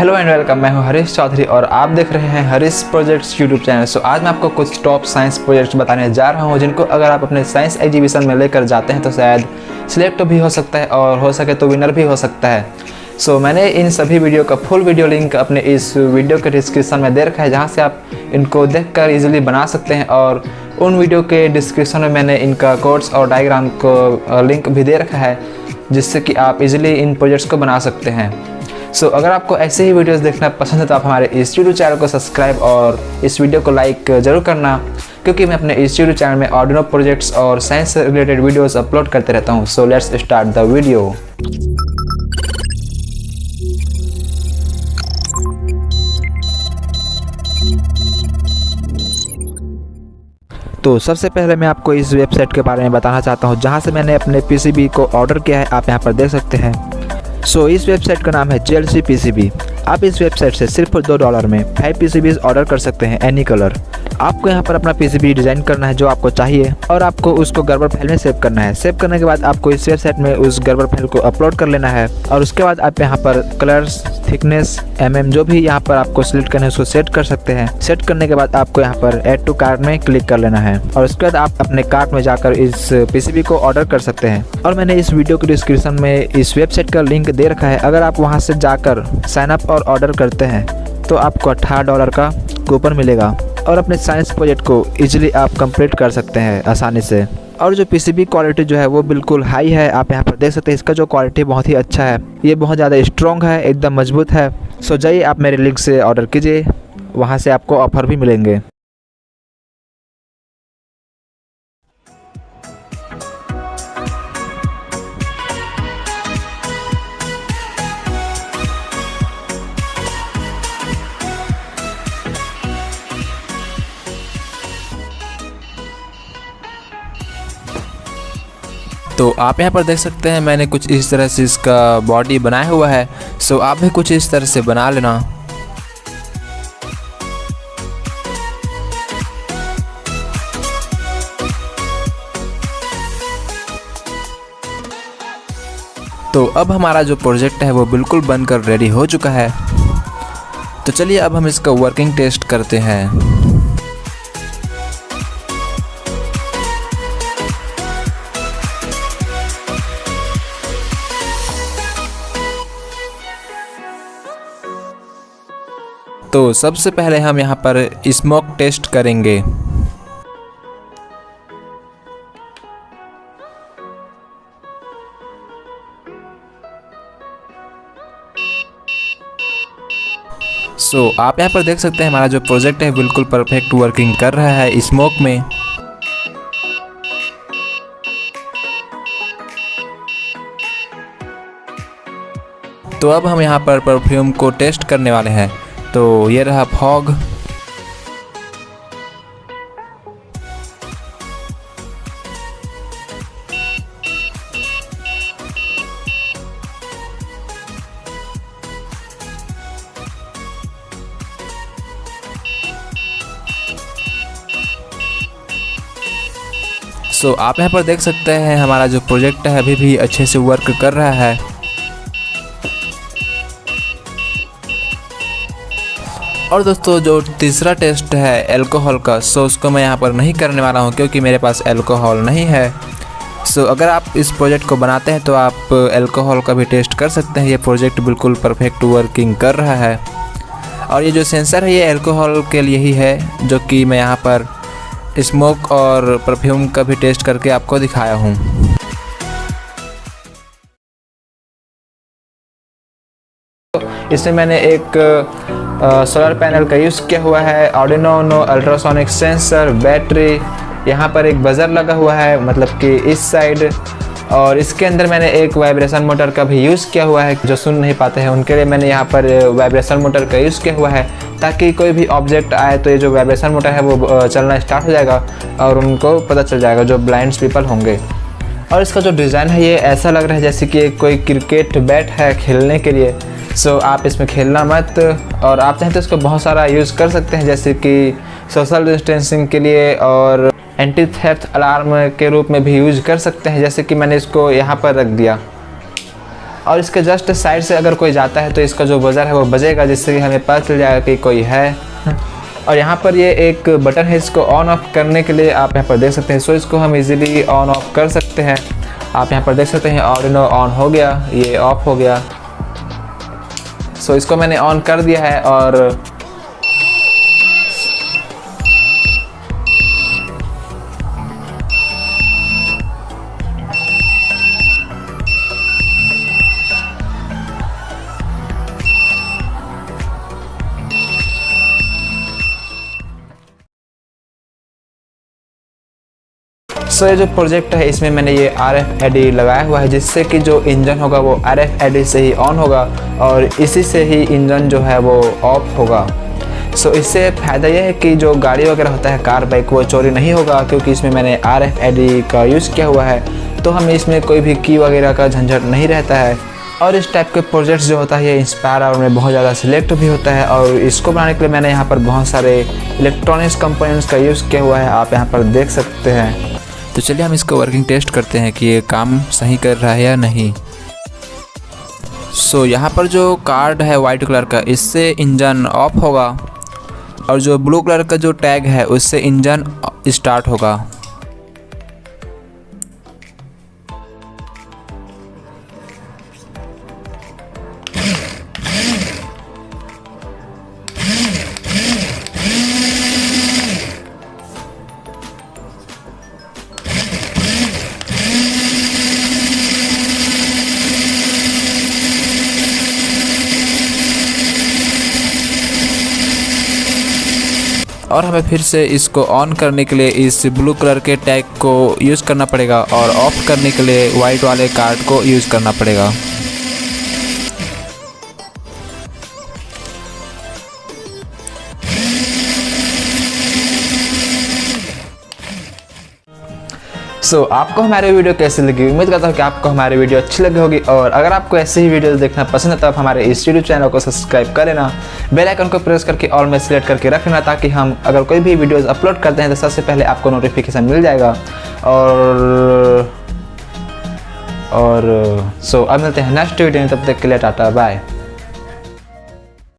Hello and welcome. मैं हूं हरीश चौधरी और आप देख रहे हैं हरीश प्रोजेक्ट्स यूट्यूब चैनल। सो आज मैं आपको कुछ टॉप साइंस प्रोजेक्ट्स बताने जा रहा हूं जिनको अगर आप अपने साइंस एग्जीबिशन में लेकर जाते हैं तो शायद सिलेक्ट भी हो सकता है और हो सके तो विनर भी हो सकता है। सो मैंने इन सभी वीडियो का फुल वीडियो लिंक अपने इस वीडियो के डिस्क्रिप्शन में दे रखा है, जहाँ से आप इनको देखकर इजीली बना सकते हैं। और उन वीडियो के डिस्क्रिप्शन में मैंने इनका कोड्स और डायग्राम को लिंक भी दे रखा है, जिससे कि आप इजीली इन प्रोजेक्ट्स को बना सकते हैं। सो अगर आपको ऐसे ही वीडियोस देखना पसंद है तो आप हमारे इस यूट्यूब चैनल को सब्सक्राइब और इस वीडियो को लाइक ज़रूर करना, क्योंकि मैं अपने इस यूट्यूब चैनल में आर्डिनो प्रोजेक्ट्स और साइंस से रिलेटेड वीडियोस अपलोड करते रहता हूँ। So let's start the video. तो सबसे पहले मैं आपको इस वेबसाइट के बारे में बताना चाहता हूँ, जहाँ से मैंने अपने पीसीबी को ऑर्डर किया है। आप यहाँ पर देख सकते हैं। सो इस वेबसाइट का नाम है JLC PCB। आप इस वेबसाइट से सिर्फ $2 में 5 PCBs ऑर्डर कर सकते हैं, एनी कलर। आपको यहाँ पर अपना PCB डिज़ाइन करना है जो आपको चाहिए, और आपको उसको गर्बर फाइल में सेव करना है। सेव करने के बाद आपको इस वेबसाइट में उस गर्बर फाइल को अपलोड कर लेना है, और उसके बाद आप यहाँ पर कलर्स, थिकनेस, जो भी यहाँ पर आपको सिलेक्ट करना है उसको सेट कर सकते हैं। सेट करने के बाद आपको यहाँ पर ऐड टू कार्ट में क्लिक कर लेना है, और उसके बाद आप अपने कार्ट में जाकर इस PCB को ऑर्डर कर सकते हैं। और मैंने इस वीडियो के डिस्क्रिप्शन में इस वेबसाइट का लिंक दे रखा है। अगर आप वहाँ से जाकर साइन अप और ऑर्डर करते हैं तो आपको $18 का कूपन मिलेगा, और अपने साइंस प्रोजेक्ट को इजीली आप कंप्लीट कर सकते हैं आसानी से। और जो PCB क्वालिटी जो है वो बिल्कुल हाई है। आप यहाँ पर देख सकते हैं, इसका जो क्वालिटी बहुत ही अच्छा है, ये बहुत ज़्यादा स्ट्रॉन्ग है, एकदम मजबूत है। सो जाइए आप मेरे लिंक से ऑर्डर कीजिए, वहाँ से आपको ऑफ़र भी मिलेंगे। तो आप यहाँ पर देख सकते हैं, मैंने कुछ इस तरह से इसका बॉडी बनाया हुआ है। सो आप भी कुछ इस तरह से बना लेना। तो अब हमारा जो प्रोजेक्ट है वो बिल्कुल बनकर रेडी हो चुका है। तो चलिए अब हम इसका वर्किंग टेस्ट करते हैं। तो सबसे पहले हम यहाँ पर स्मोक टेस्ट करेंगे। सो आप यहाँ पर देख सकते हैं, हमारा जो प्रोजेक्ट है बिल्कुल परफेक्ट वर्किंग कर रहा है स्मोक में। तो अब हम यहाँ पर परफ्यूम को टेस्ट करने वाले हैं। तो ये रहा फॉग। सो आप यहाँ पर देख सकते हैं, हमारा जो प्रोजेक्ट है अभी भी अच्छे से वर्क कर रहा है। और दोस्तों, जो तीसरा टेस्ट है अल्कोहल का, सो उसको मैं यहाँ पर नहीं करने वाला हूँ क्योंकि मेरे पास अल्कोहल नहीं है। सो अगर आप इस प्रोजेक्ट को बनाते हैं तो आप अल्कोहल का भी टेस्ट कर सकते हैं। ये प्रोजेक्ट बिल्कुल परफेक्ट वर्किंग कर रहा है। और ये जो सेंसर है ये अल्कोहल के लिए ही है, जो कि मैं यहाँ पर स्मोक और परफ्यूम का भी टेस्ट करके आपको दिखाया हूँ। इसमें मैंने एक सोलर पैनल का यूज़ किया हुआ है, Arduino Uno ultrasonic sensor, battery, यहाँ पर एक बजर लगा हुआ है, मतलब कि इस साइड। और इसके अंदर मैंने एक वाइब्रेशन मोटर का भी यूज़ किया हुआ है। जो सुन नहीं पाते हैं उनके लिए मैंने यहाँ पर वाइब्रेशन मोटर का यूज़ किया हुआ है, ताकि कोई भी ऑब्जेक्ट आए तो ये जो वाइब्रेशन मोटर है वो चलना स्टार्ट हो जाएगा और उनको पता चल जाएगा, जो ब्लाइंड पीपल होंगे। और इसका जो डिज़ाइन है ये ऐसा लग रहा है जैसे कि कोई क्रिकेट बैट है खेलने के लिए। सो आप इसमें खेलना मत, और आप चाहें तो इसको बहुत सारा यूज़ कर सकते हैं, जैसे कि सोशल डिस्टेंसिंग के लिए और एंटी थेफ्ट अलार्म के रूप में भी यूज कर सकते हैं। जैसे कि मैंने इसको यहाँ पर रख दिया। और इसके जस्ट साइड से अगर कोई जाता है तो इसका जो बजर है वो बजेगा, जिससे कि हमें पता चल जाएगा कि कोई है। और यहाँ पर ये एक बटन है, इसको ऑन ऑफ करने के लिए आप यहाँ पर देख सकते हैं। सो इसको हम इजीली ऑन ऑफ कर सकते हैं। आप यहाँ पर देख सकते हैं आर्डिनो ऑन हो गया, ये ऑफ हो गया। सो इसको मैंने ऑन कर दिया है और सो ये जो प्रोजेक्ट है इसमें मैंने ये RFID लगाया हुआ है, जिससे कि जो इंजन होगा वो RFID से ही ऑन होगा और इसी से ही इंजन जो है वो ऑफ होगा। सो इससे फ़ायदा ये है कि जो गाड़ी वगैरह होता है कार बाइक वो चोरी नहीं होगा, क्योंकि इसमें मैंने RFID का यूज़ किया हुआ है। तो हमें इसमें कोई भी की वगैरह का झंझट नहीं रहता है। और इस टाइप के प्रोजेक्ट्स जो होता है ये इंस्पायर और में बहुत ज़्यादा सिलेक्ट भी होता है। और इसको बनाने के लिए मैंने यहाँ पर बहुत सारे इलेक्ट्रॉनिक्स कंपोनेंट्स का यूज़ किया हुआ है, आप यहाँ पर देख सकते हैं। तो चलिए हम इसको वर्किंग टेस्ट करते हैं कि ये काम सही कर रहा है या नहीं। सो यहाँ पर जो कार्ड है वाइट कलर का, इससे इंजन ऑफ होगा और जो ब्लू कलर का जो टैग है उससे इंजन स्टार्ट होगा। और हमें फिर से इसको ऑन करने के लिए इस ब्लू कलर के टैग को यूज़ करना पड़ेगा और ऑफ करने के लिए वाइट वाले कार्ड को यूज़ करना पड़ेगा। सो आपको हमारी वीडियो कैसी लगी? उम्मीद करता हूँ कि आपको हमारी वीडियो अच्छी लगी होगी। और अगर आपको ऐसे ही वीडियोस देखना पसंद है तो आप हमारे इस यूट्यूब चैनल को सब्सक्राइब कर लेना, बेल आइकन को प्रेस करके ऑल में सिलेक्ट करके रख लेना, ताकि हम अगर कोई भी वीडियोस अपलोड करते हैं तो सबसे पहले आपको नोटिफिकेशन मिल जाएगा। और सो अब मिलते हैं नेक्स्ट वीडियो में, तब तक के लिए टाटा बाय।